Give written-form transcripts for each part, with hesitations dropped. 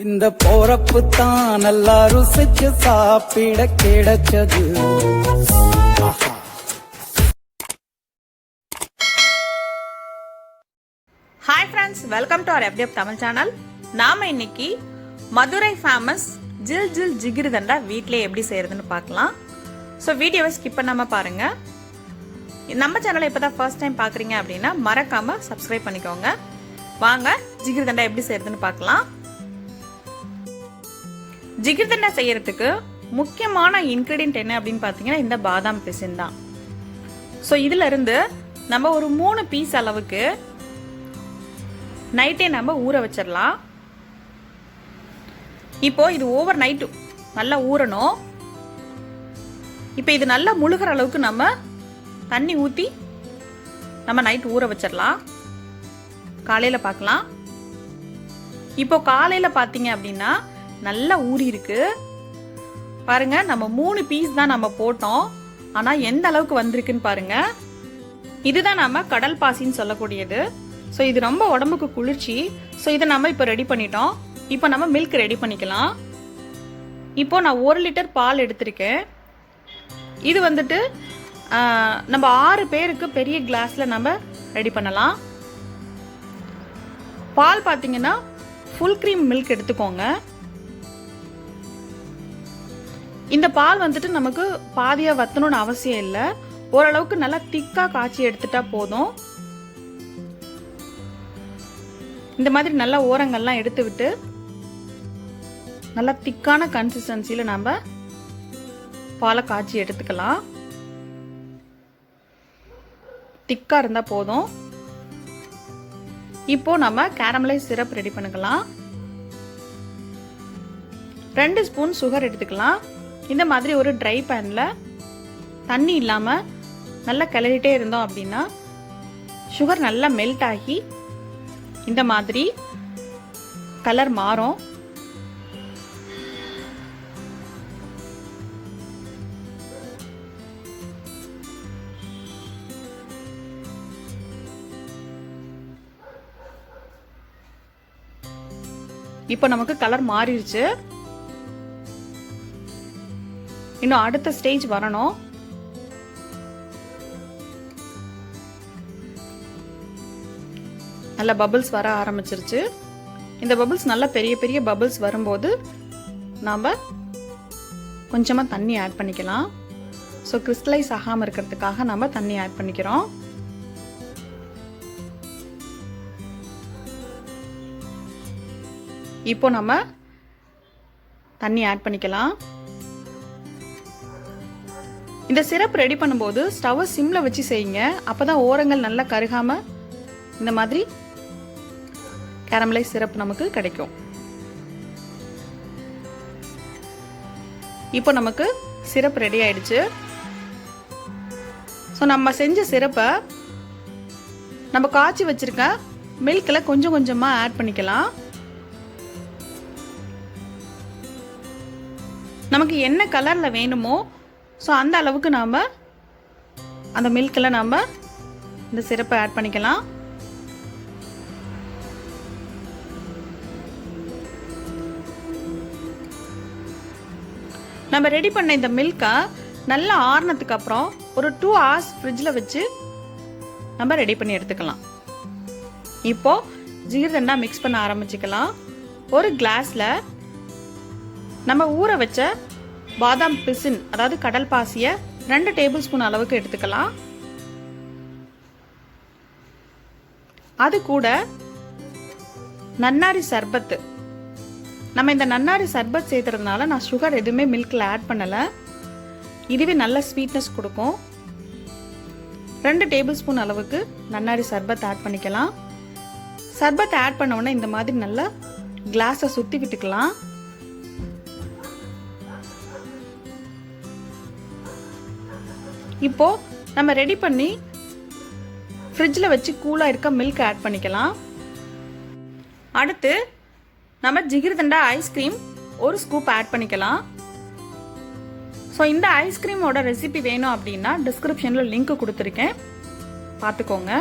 இந்த போறப்பு தான் நல்லா ருசிச்சு சாப்பிட கிடைச்சது. Hi friends, welcome to our FDF Tamil channel. நாம இன்னைக்கு மதுரை ஃபேமஸ் ஜில் ஜில் ஜிகிர்தண்டா வீட்டிலே எப்படி செய்யறதுன்னு பார்க்கலாம். ஸோ வீடியோவை ஸ்கிப் பண்ணாம பாருங்க. நம்ம சேனலை இப்போதான் ஃபர்ஸ்ட் டைம் பார்க்குறீங்க அப்படின்னா மறக்காம சப்ஸ்கிரைப் பண்ணிக்கோங்க. வாங்க ஜிகிர்தண்டா எப்படி செய்யறதுன்னு பார்க்கலாம். ஜிகிர்தண்டா செய்யறதுக்கு முக்கியமான இன்கிரீடியன்ட் என்ன அப்படின்னு பார்த்தீங்கன்னா இந்த பாதாம் பிசின் தான். ஸோ இதுல இருந்து நம்ம ஒரு 3 பீஸ் அளவுக்கு நைட்டே நம்ம ஊற வச்சிடலாம். இப்போ இது ஓவர் நைட்டு நல்லா ஊறணும். இப்போ இது நல்லா முழுகிற அளவுக்கு நம்ம தண்ணி ஊற்றி நம்ம நைட் ஊற வச்சிடலாம். காலையில் பார்க்கலாம். இப்போ காலையில் பார்த்தீங்க அப்படின்னா நல்லா ஊறி இருக்கு பாருங்க. நம்ம 3 பீஸ் தான் நம்ம போட்டோம், ஆனால் எந்த அளவுக்கு வந்திருக்குன்னு பாருங்க. இதுதான் நம்ம கடல் பாசின்னு சொல்லக்கூடியது. ஸோ இது ரொம்ப உடம்புக்கு குளிர்ச்சி. ஸோ இதை நம்ம இப்போ ரெடி பண்ணிட்டோம். இப்போ நம்ம மில்க் ரெடி பண்ணிக்கலாம். இப்போ நான் 1 லிட்டர் பால் எடுத்திருக்கேன். இது வந்துட்டு நம்ம 6 பேருக்கு பெரிய கிளாஸில் நம்ம ரெடி பண்ணலாம். பால் பார்த்தீங்கன்னா ஃபுல் க்ரீம் மில்க் எடுத்துக்கோங்க. இந்த பால் வந்துட்டு நமக்கு பாதியாக வத்தணும்னு அவசியம் இல்லை. ஓரளவுக்கு நல்லா திக்காக காய்ச்சி எடுத்துட்டா போதும். இந்த மாதிரி நல்லா ஓரங்கள்லாம் எடுத்து விட்டு நல்லா திக்கான கன்சிஸ்டன்சியில் நம்ம பாலை காய்ச்சி எடுத்துக்கலாம். திக்காக இருந்தால் போதும். இப்போ நம்ம கேரமலைஸ் சிரப் ரெடி பண்ணிக்கலாம். 2 ஸ்பூன் சுகர் எடுத்துக்கலாம். இந்த மாதிரி ஒரு ட்ரை பேனில் தண்ணி இல்லாமல் நல்லா கிளறிட்டே இருந்தோம் அப்படின்னா சுகர் நல்லா மெல்ட் ஆகி இந்த மாதிரி கலர் மாறும். இப்போ நமக்கு கலர் மாறிடுச்சு. இன்னும் அடுத்த ஸ்டேஜ் வரணும். நல்ல பபிள்ஸ் வர ஆரம்பிச்சிருச்சு. இந்த பபிள்ஸ் நல்ல பெரிய பெரிய பபிள்ஸ் வரும்போது நாம் கொஞ்சமாக தண்ணி ஆட் பண்ணிக்கலாம். ஸோ கிறிஸ்டலைஸ் ஆகாமல் இருக்கிறதுக்காக நம்ம தண்ணி ஆட் பண்ணிக்கிறோம். இப்போ நம்ம தண்ணி ஆட் பண்ணிக்கலாம். இந்த சிரப் ரெடி பண்ணும்போது ஸ்டவ் சிம்ல வச்சு செய்யுங்க. அப்பதான் ஓரங்கள் நல்லா கருகாம இந்த மாதிரி கேரமலைஸ் சிரப் நமக்கு கிடைக்கும். இப்போ நமக்கு சிரப் ரெடி ஆயிடுச்சு. ஸோ நம்ம செஞ்ச சிரப்பை நம்ம காய்ச்சி வச்சிருக்க மில்கில் கொஞ்சம் கொஞ்சமாக ஆட் பண்ணிக்கலாம். நமக்கு என்ன கலரில் வேணுமோ ஸோ அந்த அளவுக்கு நாம் அந்த மில்கில் நாம் இந்த சிரப்பை ஆட் பண்ணிக்கலாம். நம்ம ரெடி பண்ண இந்த மில்கை நல்லா ஆறுனதுக்கு அப்புறம் ஒரு 2 hours ஃப்ரிட்ஜில் வச்சு நம்ம ரெடி பண்ணி எடுத்துக்கலாம். இப்போ ஜிகிர்தண்டா மிக்ஸ் பண்ண ஆரம்பிச்சுக்கலாம். ஒரு கிளாஸில் நம்ம ஊற வச்ச பாதாம் பிசின் அதாவது கடல் பாசியை 2 டேபிள் ஸ்பூன் அளவுக்கு எடுத்துக்கலாம். அது கூட நன்னாரி சர்பத்து. நம்ம இந்த நன்னாரி சர்பத் சேர்த்துறதுனால நான் சுகர் எதுவுமே மில்கில் ஆட் பண்ணலை. இதுவே நல்ல ஸ்வீட்னஸ் கொடுக்கும். 2 டேபிள் ஸ்பூன் அளவுக்கு நன்னாரி சர்பத் ஆட் பண்ணிக்கலாம். சர்பத் ஆட் பண்ண உடனே இந்த மாதிரி நல்லா கிளாஸை சுற்றி விட்டுக்கலாம். இப்போ நம்ம ரெடி பண்ணி ஃப்ரிட்ஜில் வச்சு கூலாக இருக்க மில்க் ஆட் பண்ணிக்கலாம். அடுத்து நம்ம ஜிகிர்தண்டா ஐஸ்கிரீம் 1 ஸ்கூப் ஆட் பண்ணிக்கலாம். ஸோ இந்த ஐஸ்கிரீமோட ரெசிபி வேணும் அப்படின்னா டிஸ்கிரிப்ஷனில் லிங்க் கொடுத்துருக்கேன், பார்த்துக்கோங்க.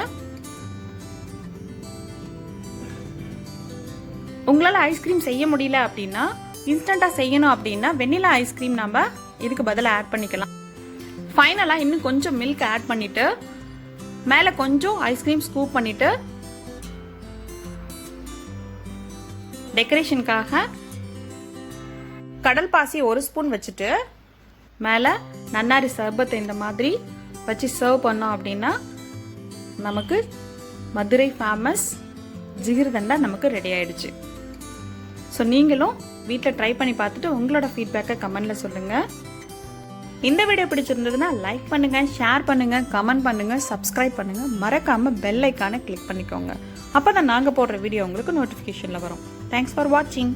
உங்களால் ஐஸ்கிரீம் செய்ய முடியல அப்படின்னா, இன்ஸ்டண்ட்டாக செய்யணும் அப்படின்னா வெண்ணிலா ஐஸ்கிரீம் நம்ம இதுக்கு பதிலாக ஆட் பண்ணிக்கலாம். ஃபைனலாக இன்னும் கொஞ்சம் மில்க் ஆட் பண்ணிவிட்டு மேலே கொஞ்சம் ஐஸ்கிரீம் ஸ்கூப் பண்ணிவிட்டு டெக்கரேஷனுக்காக கடல் பாசி 1 ஸ்பூன் வச்சுட்டு மேலே நன்னாரி சர்பத்தை இந்த மாதிரி வச்சு சர்வ் பண்ணோம் அப்படின்னா நமக்கு மதுரை ஃபேமஸ் ஜிகிர்தண்டா நமக்கு ரெடி ஆயிடுச்சு. ஸோ நீங்களும் வீட்டில் ட்ரை பண்ணி பார்த்துட்டு உங்களோட ஃபீட்பேக்கை கமெண்ட்ல சொல்லுங்கள். இந்த வீடியோ பிடிச்சிருந்ததுன்னா லைக் பண்ணுங்கள், ஷேர் பண்ணுங்கள், கமெண்ட் பண்ணுங்கள், சப்ஸ்கிரைப் பண்ணுங்கள். மறக்காமல் பெல் ஐக்கானை கிளிக் பண்ணிக்கோங்க. அப்போ தான் நாங்கள் போடுற வீடியோ உங்களுக்கு நோட்டிஃபிகேஷனில் வரும். தேங்க்ஸ் ஃபார் வாட்சிங்.